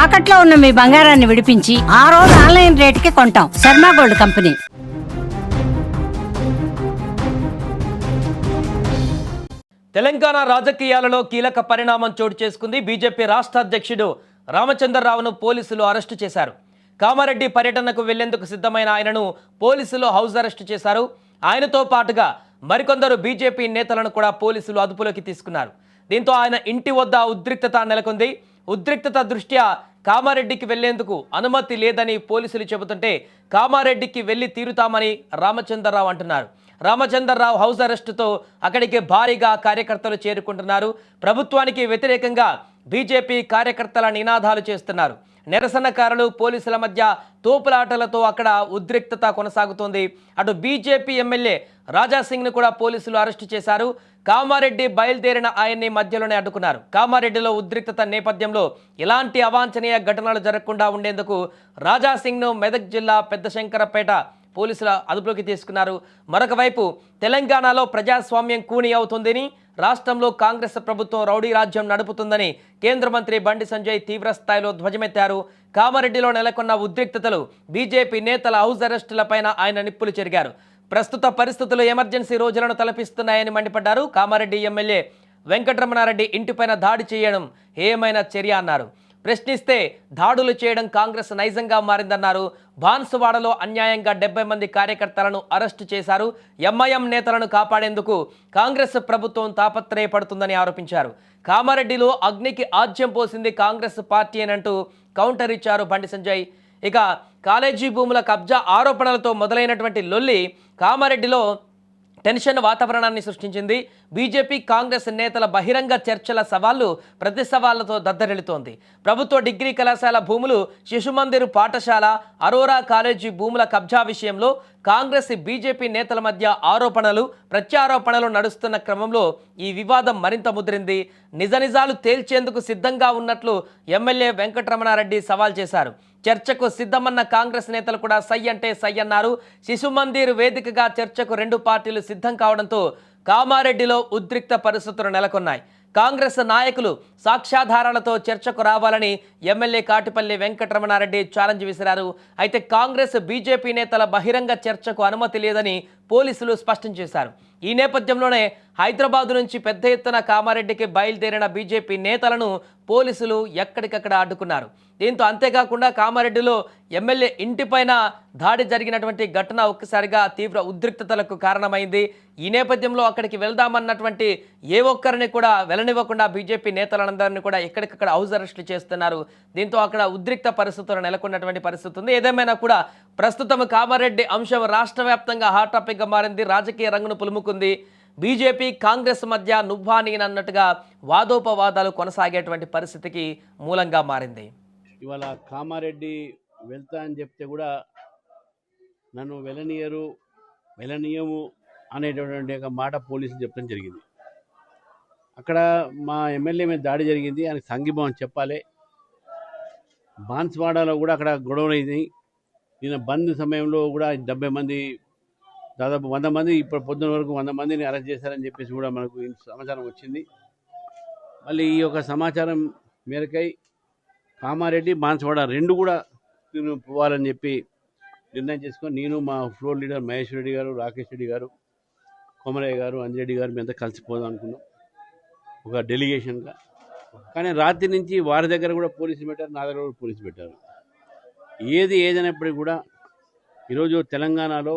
తాకట్లో ఉన్న మీ బంగారాన్ని విడిపించి ఆ రోజు ఆన్లైన్ రేటుకి కొంటాం. Sharma gold company. తెలంగాణ రాజకీయాలలో కీలక పరిణామం చోటు చేసుకుంది. బీజేపీ రాష్ట్ర అధ్యక్షుడు రామచంద్రరావును పోలీసులు అరెస్టు చేశారు. కామారెడ్డి పర్యటనకు వెళ్లేందుకు సిద్ధమైన ఆయనను పోలీసులు హౌస్ అరెస్టు చేశారు. ఆయనతో పాటుగా మరికొందరు బీజేపీ నేతలను కూడా పోలీసులు అదుపులోకి తీసుకున్నారు. దీంతో ఆయన ఇంటి వద్ద ఉద్రిక్తత నెలకొంది. ఉద్రిక్తత దృష్ట్యా కామారెడ్డికి వెళ్లేందుకు అనుమతి లేదని పోలీసులు చెబుతుంటే కామారెడ్డికి వెళ్లి తీరుతామని రామచంద్రరావు అంటున్నారు. రామచంద్రరావు హౌస్ అరెస్టుతో అక్కడికి భారీగా కార్యకర్తలు చేరుకుంటున్నారు. ప్రభుత్వానికి వ్యతిరేకంగా బీజేపీ కార్యకర్తల నినాదాలు చేస్తున్నారు. నిరసనకారులు పోలీసుల మధ్య తోపులాటలతో అక్కడ ఉద్రిక్తత కొనసాగుతోంది. అటు బీజేపీ ఎమ్మెల్యే రాజాసింగ్ను కూడా పోలీసులు అరెస్టు చేశారు. కామారెడ్డి బయలుదేరిన ఆయన్ని మధ్యలోనే అడ్డుకున్నారు. కామారెడ్డిలో ఉద్రిక్తత నేపథ్యంలో ఎలాంటి అవాంఛనీయ ఘటనలు జరగకుండా ఉండేందుకు రాజాసింగ్ను మెదక్ జిల్లా పెద్దశంకరపేట పోలీసుల అదుపులోకి తీసుకున్నారు. మరొక వైపు తెలంగాణలో ప్రజాస్వామ్యం కూని అవుతుందని, రాష్ట్రంలో కాంగ్రెస్ ప్రభుత్వం రౌడీ రాజ్యం నడుపుతుందని కేంద్ర మంత్రి బండి సంజయ్ తీవ్రస్థాయిలో ధ్వజమెత్తారు. కామారెడ్డిలో నెలకొన్న ఉద్రిక్తతలు, బీజేపీ నేతల హౌస్ అరెస్టులపైన ఆయన నిప్పులు చెరిగారు. ప్రస్తుత పరిస్థితులు ఎమర్జెన్సీ రోజులను తలపిస్తున్నాయని మండిపడ్డారు. కామారెడ్డి ఎమ్మెల్యే వెంకటరమణారెడ్డి ఇంటిపైన దాడి చేయడం ఏమైనా చర్య అన్నారు. ప్రశ్నిస్తే దాడులు చేయడం కాంగ్రెస్ నైజంగా మారిందన్నారు. బాన్సువాడలో అన్యాయంగా 70 మంది కార్యకర్తలను అరెస్టు చేశారు. ఎంఐఎం నేతలను కాపాడేందుకు కాంగ్రెస్ ప్రభుత్వం తాపత్రయపడుతుందని ఆరోపించారు. కామారెడ్డిలో అగ్నికి ఆజ్యం పోసింది కాంగ్రెస్ పార్టీ అనంటూ కౌంటర్ ఇచ్చారు బండి సంజయ్. ఇక కాలేజీ భూముల కబ్జా ఆరోపణలతో మొదలైనటువంటి లొల్లి కామారెడ్డిలో టెన్షన్ వాతావరణాన్ని సృష్టించింది. బీజేపీ కాంగ్రెస్ నేతల బహిరంగ చర్చల సవాళ్లు ప్రతి సవాళ్లతో దద్దరిల్లుతోంది. ప్రభుత్వ డిగ్రీ కళాశాల భూములు, శిశుమందిర్ పాఠశాల, అరోరా కాలేజీ భూముల కబ్జా విషయంలో కాంగ్రెస్ బీజేపీ నేతల మధ్య ఆరోపణలు ప్రత్యారోపణలు నడుస్తున్న క్రమంలో ఈ వివాదం మరింత ముదిరింది. నిజాలు తేల్చేందుకు సిద్ధంగా ఉన్నట్లు ఎమ్మెల్యే వెంకటరమణారెడ్డి సవాల్ చేశారు. చర్చకు సిద్ధమన్న కాంగ్రెస్ నేతలు కూడా సై అంటే సై అన్నారు. శిశుమందిర్ వేదికగా చర్చకు 2 పార్టీలు సిద్ధం కావడంతో కామారెడ్డిలో ఉద్రిక్త పరిస్థితులు నెలకొన్నాయి. కాంగ్రెస్ నాయకులు సాక్ష్యాధారాలతో చర్చకు రావాలని ఎమ్మెల్యే కాటిపల్లి వెంకటరమణారెడ్డి ఛాలెంజ్ విసిరారు. అయితే కాంగ్రెస్ బీజేపీ నేతల బహిరంగ చర్చకు అనుమతి లేదని పోలీసులు స్పష్టం చేశారు. ఈ నేపథ్యంలోనే హైదరాబాద్ నుంచి పెద్ద ఎత్తున కామారెడ్డికి బయలుదేరిన బీజేపీ నేతలను పోలీసులు ఎక్కడికక్కడ అడ్డుకున్నారు. దీంతో అంతేకాకుండా కామారెడ్డిలో ఎమ్మెల్యే ఇంటిపైన దాడి జరిగినటువంటి ఘటన ఒక్కసారిగా తీవ్ర ఉద్రిక్తతలకు కారణమైంది. ఈ నేపథ్యంలో అక్కడికి వెళ్దామన్నటువంటి ఏ ఒక్కరిని కూడా వెళ్ళనివ్వకుండా బీజేపీ నేతలందరినీ కూడా ఎక్కడికక్కడ హౌస్ అరెస్టులు చేస్తున్నారు. దీంతో అక్కడ ఉద్రిక్త పరిస్థితులు నెలకొన్నటువంటి పరిస్థితి ఉంది. ఏదేమైనా కూడా ప్రస్తుతం కామారెడ్డి అంశం రాష్ట్ర వ్యాప్తంగా హాట్ టాపిక్గా మారింది. రాజకీయ రంగును పులుముకుంది. బీజేపీ కాంగ్రెస్ మధ్య నువ్వా నేనన్నట్టుగా వాదోపవాదాలు కొనసాగేటువంటి పరిస్థితికి మూలంగా మారింది. ఇవాళ కామారెడ్డి వెళ్తా అని చెప్తే కూడా నన్ను వెళ్ళనీయము అనేటటువంటి ఒక మాట పోలీసులు చెప్పడం జరిగింది. అక్కడ మా ఎమ్మెల్యే మీద దాడి జరిగింది, ఆయనకు సంఘీభావం చెప్పాలి. బాన్స్వాడలో కూడా అక్కడ గొడవలైంది. నిన్న బంద్ సమయంలో కూడా 70 మంది, దాదాపు 100 మంది, ఇప్పుడు పొద్దున వరకు 100 మందిని అరెస్ట్ చేశారని చెప్పేసి కూడా మనకు సమాచారం వచ్చింది. మళ్ళీ ఈ యొక్క సమాచారం మేరకై కామారెడ్డి, బాన్స్వాడ 2 కూడా పోవాలని చెప్పి నిర్ణయం చేసుకొని నేను, మా ఫ్లోర్ లీడర్ మహేష్ రెడ్డి గారు, రాకేష్ రెడ్డి గారు, కొమరయ్య గారు, అంజిరెడ్డి గారు మేమంతా కలిసిపోదాం అనుకున్నాం ఒక డెలిగేషన్గా. కానీ రాత్రి నుంచి వారి దగ్గర కూడా పోలీసులు పెట్టారు, నా దగ్గర కూడా పోలీసులు పెట్టారు. ఏదైనప్పటికీ కూడా ఈరోజు తెలంగాణలో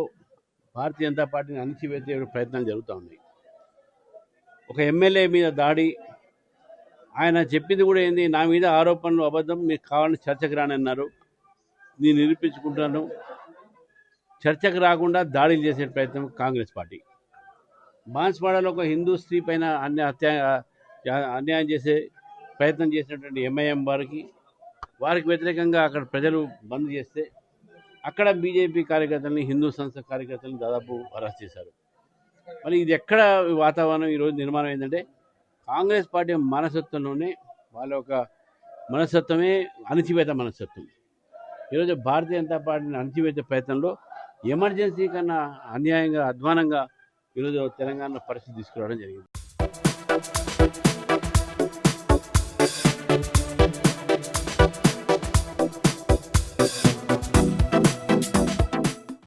భారతీయ జనతా పార్టీని అణిచివేసే ప్రయత్నాలు జరుగుతూ ఉన్నాయి. ఒక ఎమ్మెల్యే మీద దాడి, ఆయన చెప్పింది కూడా ఏంది, నా మీద ఆరోపణలు అబద్ధం, మీకు కావాలని చర్చకు రానన్నారు, నేను నిరూపించుకుంటున్నాను. చర్చకు రాకుండా దాడులు చేసే ప్రయత్నం కాంగ్రెస్ పార్టీ. బాన్స్వాడలో ఒక హిందూ స్త్రీ పైన అన్యాయం చేసే ప్రయత్నం చేసినటువంటి ఎంఐఎం వారికి వ్యతిరేకంగా అక్కడ ప్రజలు బంద్ చేస్తే అక్కడ బీజేపీ కార్యకర్తలని, హిందూ సంస్థ కార్యకర్తలను దాదాపు అరెస్ట్ చేశారు. మరి ఇది ఎక్కడ వాతావరణం ఈరోజు నిర్మాణం ఏంటంటే కాంగ్రెస్ పార్టీ మనస్తత్వంలోనే వాళ్ళ యొక్క మనస్తత్వమే అణచివేత మనస్తత్వం. ఈరోజు భారతీయ జనతా పార్టీని అణచివేత ప్రయత్నంలో ఎమర్జెన్సీ కన్నా అన్యాయంగా, అధ్వానంగా ఈరోజు తెలంగాణ పరిస్థితి తీసుకురావడం జరిగింది.